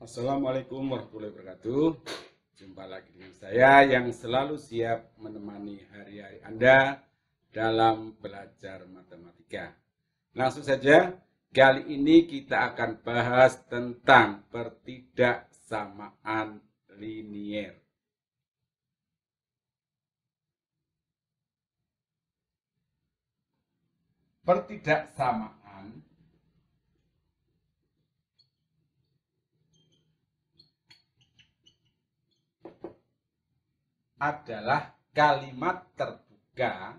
Assalamualaikum warahmatullahi wabarakatuh. Jumpa lagi dengan saya yang selalu siap menemani hari-hari Anda dalam belajar matematika. Langsung saja, kali ini kita akan bahas tentang pertidaksamaan linier. Pertidaksamaan adalah kalimat terbuka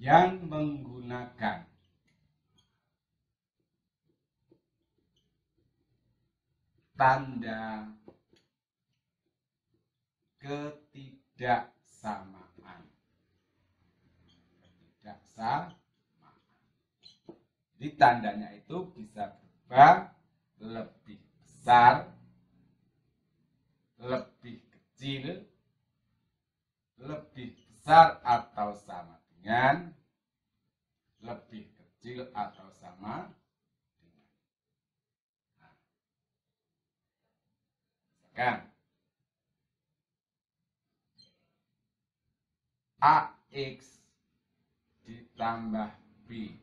yang menggunakan tanda ketidaksamaan. Jadi tandanya itu bisa berubah lebih besar, lebih kecil, lebih besar atau sama dengan, lebih kecil atau sama dengan. Misalkan AX ditambah B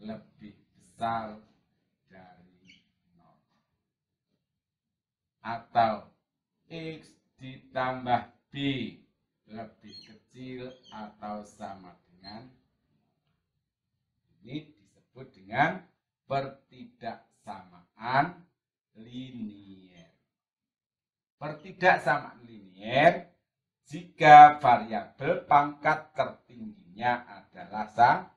lebih besar dari 0. Atau X ditambah B lebih kecil atau sama dengan. Ini disebut dengan pertidaksamaan linier. Pertidaksamaan linier jika variabel pangkat tertingginya adalah 1.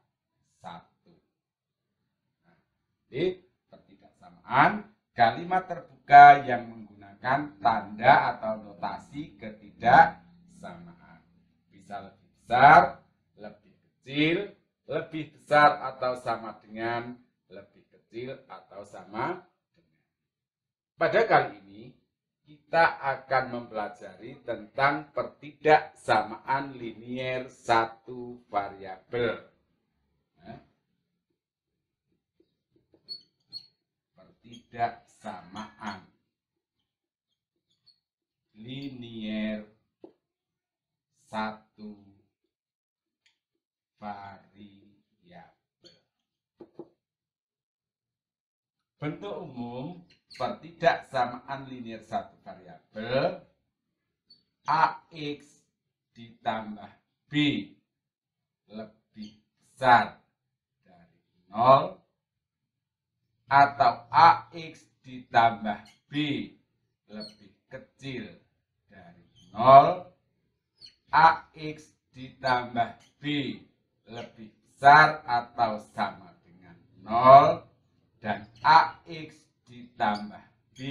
Jadi pertidaksamaan kalimat terbuka yang menggunakan tanda atau notasi ketidaksamaan. Bisa lebih besar, lebih kecil, lebih besar atau sama dengan, lebih kecil atau sama dengan. Pada kali ini kita akan mempelajari tentang pertidaksamaan linier satu variabel. Pertidaksamaan linier satu variabel. Bentuk umum pertidaksamaan linier satu variabel AX ditambah B lebih besar dari 0 atau AX ditambah B lebih kecil dari 0, AX ditambah B lebih besar atau sama dengan 0, dan AX ditambah B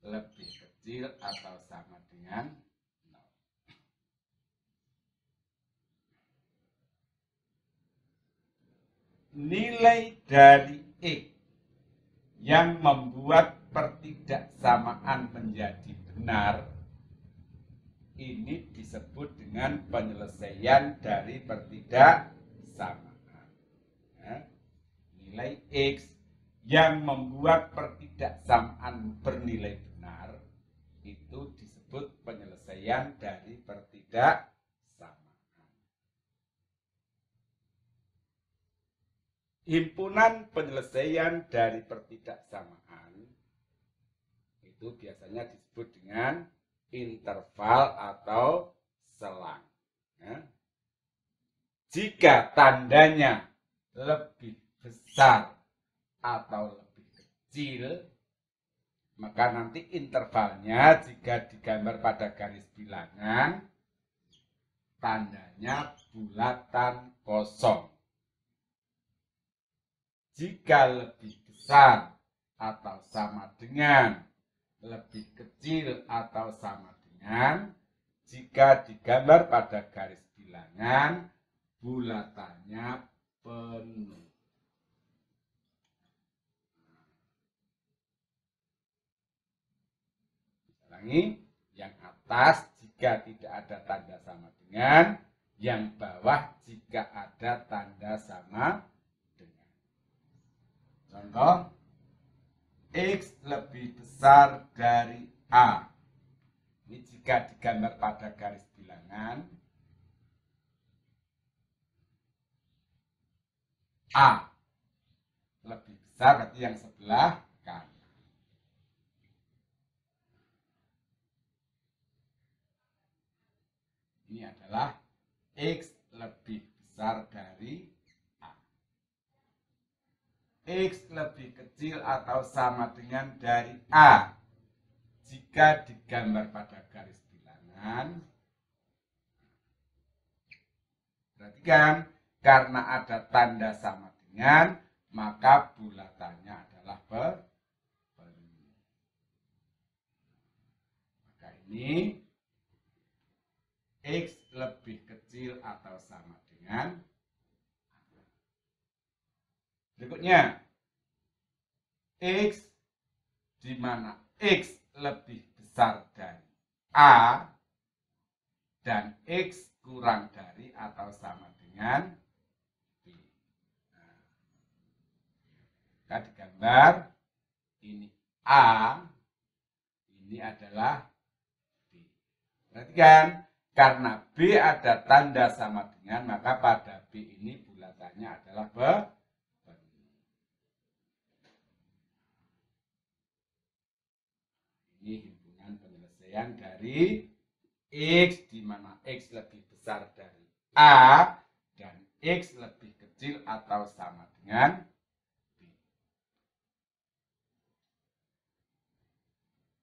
lebih kecil atau sama dengan 0. Nilai dari X yang membuat pertidaksamaan menjadi benar ini disebut dengan penyelesaian dari pertidaksamaan. Nilai X yang membuat pertidaksamaan bernilai benar itu disebut penyelesaian dari pertidaksamaan. Himpunan penyelesaian dari pertidaksamaan itu biasanya disebut dengan interval atau selang. Jika tandanya lebih besar atau lebih kecil, maka nanti intervalnya jika digambar pada garis bilangan, tandanya bulatan kosong. Jika lebih besar atau sama dengan, lebih kecil atau sama dengan, jika digambar pada garis bilangan, bulatannya penuh. Ulangi, yang atas jika tidak ada tanda sama dengan, yang bawah jika ada tanda sama dengan. Contoh, X lebih besar dari A. Ini jika digambar pada garis bilangan, A lebih besar berarti yang sebelah kanan. Ini adalah X lebih besar dari A. X lebih kecil atau sama dengan dari A jika digambar pada garis bilangan. Perhatikan, karena ada tanda sama dengan, maka bulatannya adalah penuh. Maka ini X lebih kecil atau sama dengan. Berikutnya, X di mana X lebih besar dari A dan X kurang dari atau sama dengan B. Nah, kita digambar, ini A, ini adalah B. Perhatikan, karena B ada tanda sama dengan, maka pada B ini bulatannya adalah penuh. Ini himpunan penyelesaian dari X di mana X lebih besar dari A dan X lebih kecil atau sama dengan B.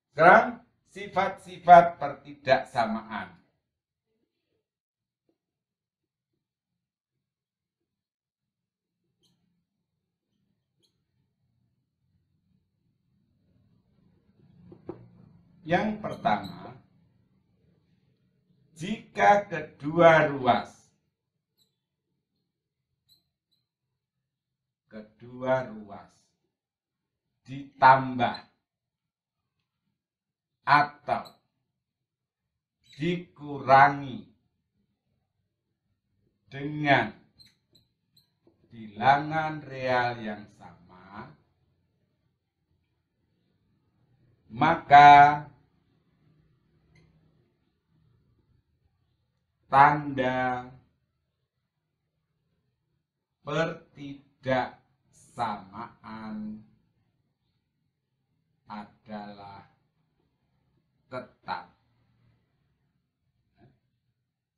Sekarang sifat-sifat pertidaksamaan. Yang pertama, jika kedua ruas ditambah atau dikurangi dengan bilangan real yang sama, maka tanda pertidaksamaan adalah tetap.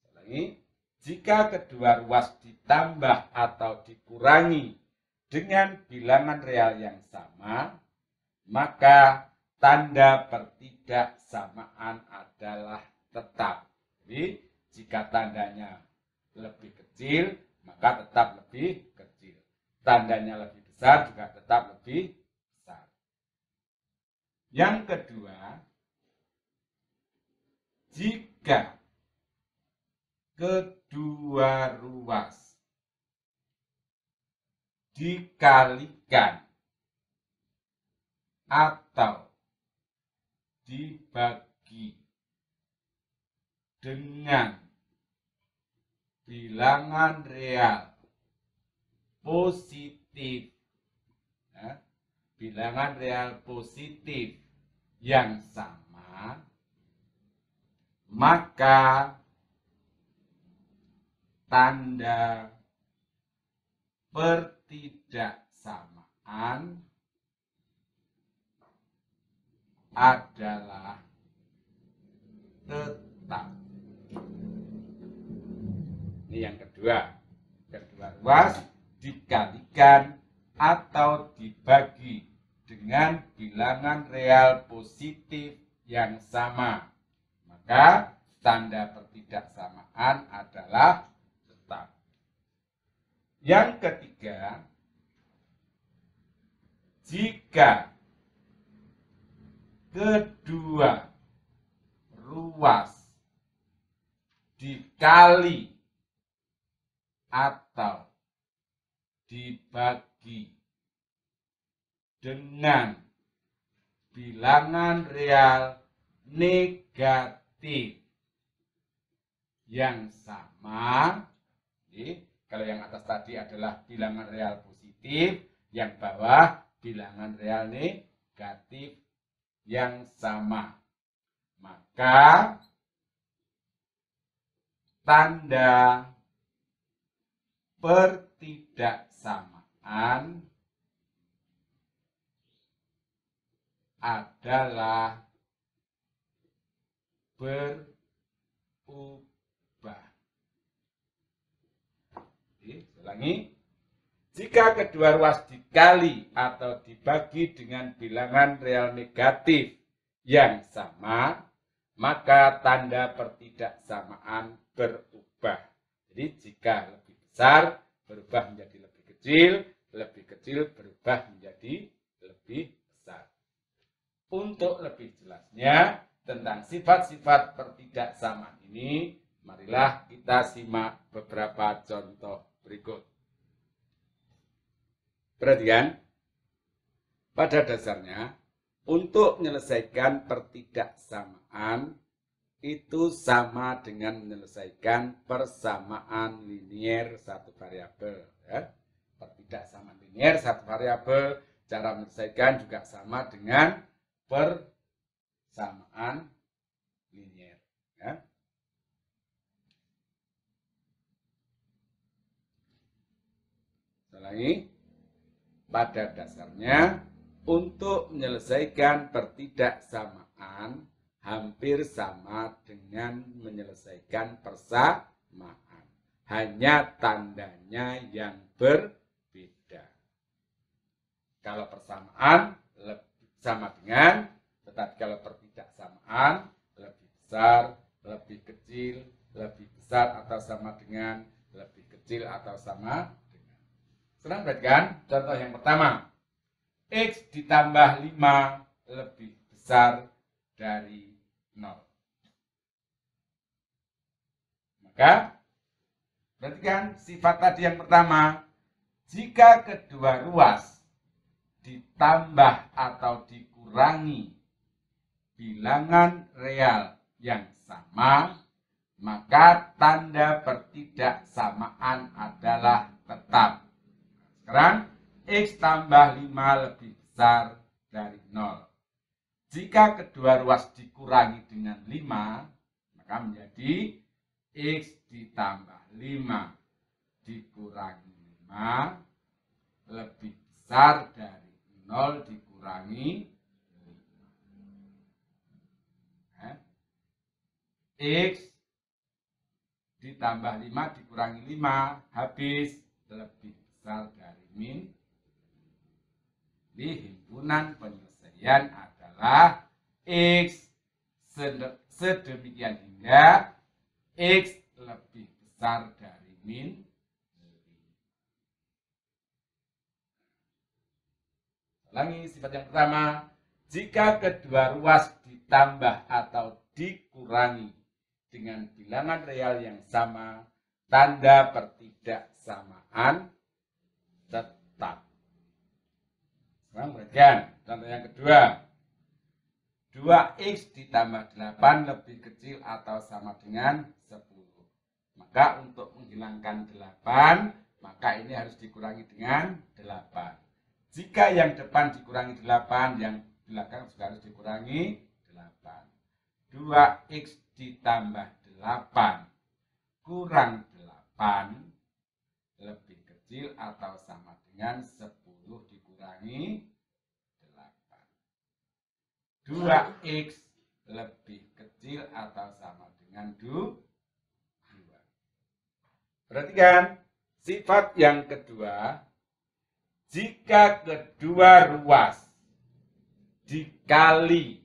Ulangi, jika kedua ruas ditambah atau dikurangi dengan bilangan real yang sama, maka tanda pertidaksamaan adalah tetap. Jadi, jika tandanya lebih kecil, maka tetap lebih kecil. Tandanya lebih besar juga tetap lebih besar. Yang kedua, jika kedua ruas dikalikan atau dibagi dengan bilangan real positif, bilangan real positif yang sama, maka tanda pertidaksamaan adalah tetap. Ini yang kedua. Kedua ruas dikalikan atau dibagi dengan bilangan real positif yang sama, maka tanda pertidaksamaan adalah tetap. Yang ketiga, jika kedua ruas dikali atau dibagi dengan bilangan real negatif, yang sama. Jadi, kalau yang atas tadi adalah bilangan real positif, yang bawah bilangan real negatif yang sama. Maka tanda pertidaksamaan adalah berubah. Ulangi. Jika kedua ruas dikali atau dibagi dengan bilangan real negatif yang sama, maka tanda pertidaksamaan berubah. Jadi jika lebih besar berubah menjadi lebih kecil berubah menjadi lebih besar. Untuk lebih jelasnya tentang sifat-sifat pertidaksamaan ini, marilah kita simak beberapa contoh berikut. Perhatikan, pada dasarnya untuk menyelesaikan pertidaksamaan itu sama dengan menyelesaikan persamaan linier satu variabel. Ya. Pertidaksamaan linier satu variabel, cara menyelesaikan juga sama dengan persamaan linier. Ya. Ulangi. Pada dasarnya, untuk menyelesaikan pertidaksamaan hampir sama dengan menyelesaikan persamaan. Hanya tandanya yang berbeda. Kalau persamaan sama dengan, tetapi kalau pertidaksamaan lebih besar, lebih kecil, lebih besar atau sama dengan, lebih kecil atau sama dengan. Senang perhatikan contoh yang pertama. X ditambah 5 lebih besar dari 0. Maka, perhatikan sifat tadi yang pertama. Jika kedua ruas ditambah atau dikurangi bilangan real yang sama, maka tanda pertidaksamaan adalah tetap. Sekarang, X tambah 5 lebih besar dari 0. Jika kedua ruas dikurangi dengan 5, maka menjadi X ditambah 5 dikurangi 5 lebih besar dari 0 dikurangi 5. X ditambah 5 dikurangi 5 habis lebih besar dari min. Di himpunan penyelesaian adalah X sedemikian hingga X lebih besar dari min. Ulangi sifat yang pertama. Jika kedua ruas ditambah atau dikurangi dengan bilangan real yang sama, tanda pertidaksamaan tetap. Sekarang perhatikan contoh yang kedua. 2x ditambah 8 lebih kecil atau sama dengan 10. Maka untuk menghilangkan 8, maka ini harus dikurangi dengan 8. Jika yang depan dikurangi 8, yang belakang juga harus dikurangi 8. 2x ditambah 8 kurang 8 lebih kecil atau sama dengan 10 dikurangi 8. 2x lebih kecil atau sama dengan 2. Perhatikan sifat yang kedua. Jika kedua ruas dikali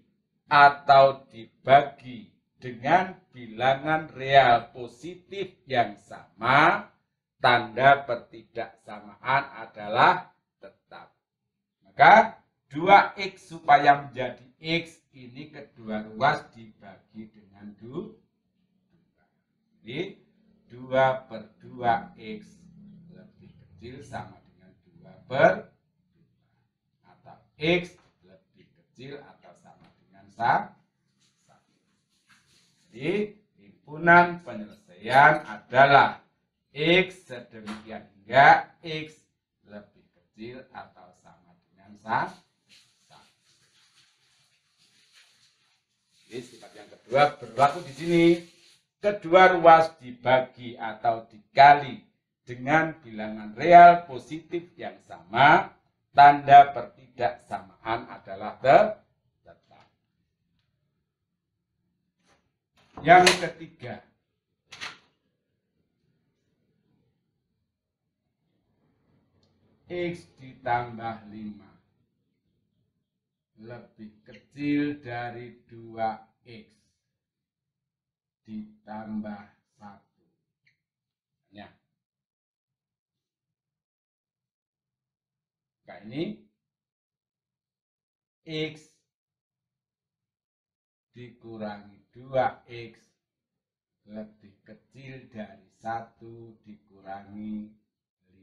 atau dibagi dengan bilangan real positif yang sama, tanda pertidaksamaan adalah tetap. Maka 2x supaya menjadi x ini kedua ruas dibagi dengan 2. Jadi 2/2x lebih kecil sama dengan 2/2. Atau x lebih kecil atau sama dengan 1. Jadi himpunan penyelesaian penyelesaian adalah X sedemikian hingga X lebih kecil atau sama dengan 1. Ini sifat yang kedua berlaku di sini. Kedua ruas dibagi atau dikali dengan bilangan real positif yang sama, tanda pertidaksamaan adalah tetap. Yang ketiga, X ditambah 5 lebih kecil dari 2X ditambah 1. Ya. Nah, ini X dikurangi 2X lebih kecil dari 1 dikurangi 5.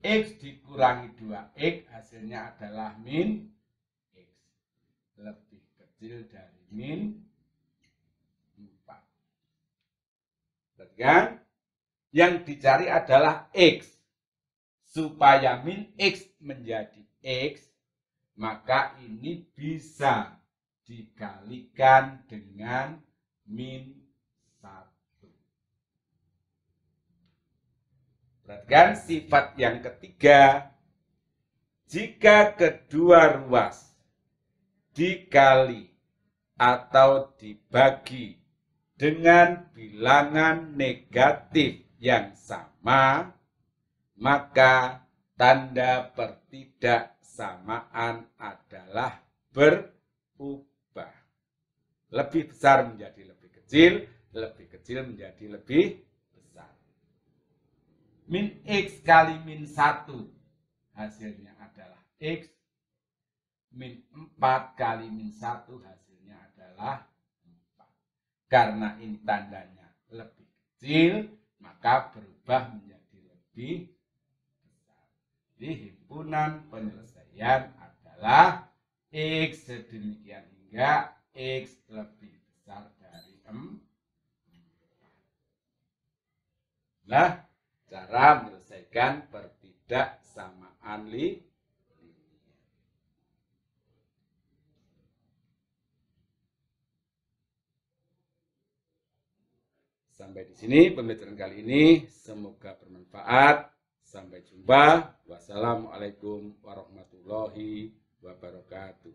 X dikurangi 2X hasilnya adalah min X lebih kecil dari min 4. Berarti kan yang dicari adalah X. Supaya min X menjadi X, maka ini bisa dikalikan dengan min 1. Perhatikan sifat yang ketiga, jika kedua ruas dikali atau dibagi dengan bilangan negatif yang sama, maka tanda pertidaksamaan adalah berubah. Lebih besar menjadi lebih kecil menjadi lebih besar. Min X kali min 1 hasilnya adalah X. Min 4 kali min 1 hasilnya adalah 4. Karena ini tandanya lebih kecil, maka berubah menjadi lebih besar. Jadi himpunan penyelesaian adalah X sedemikian hingga X lebih besar dari 4. Nah, cara menyelesaikan pertidaksamaan linear. Sampai di sini pembelajaran kali ini, semoga bermanfaat. Sampai jumpa. Wassalamualaikum warahmatullahi wabarakatuh.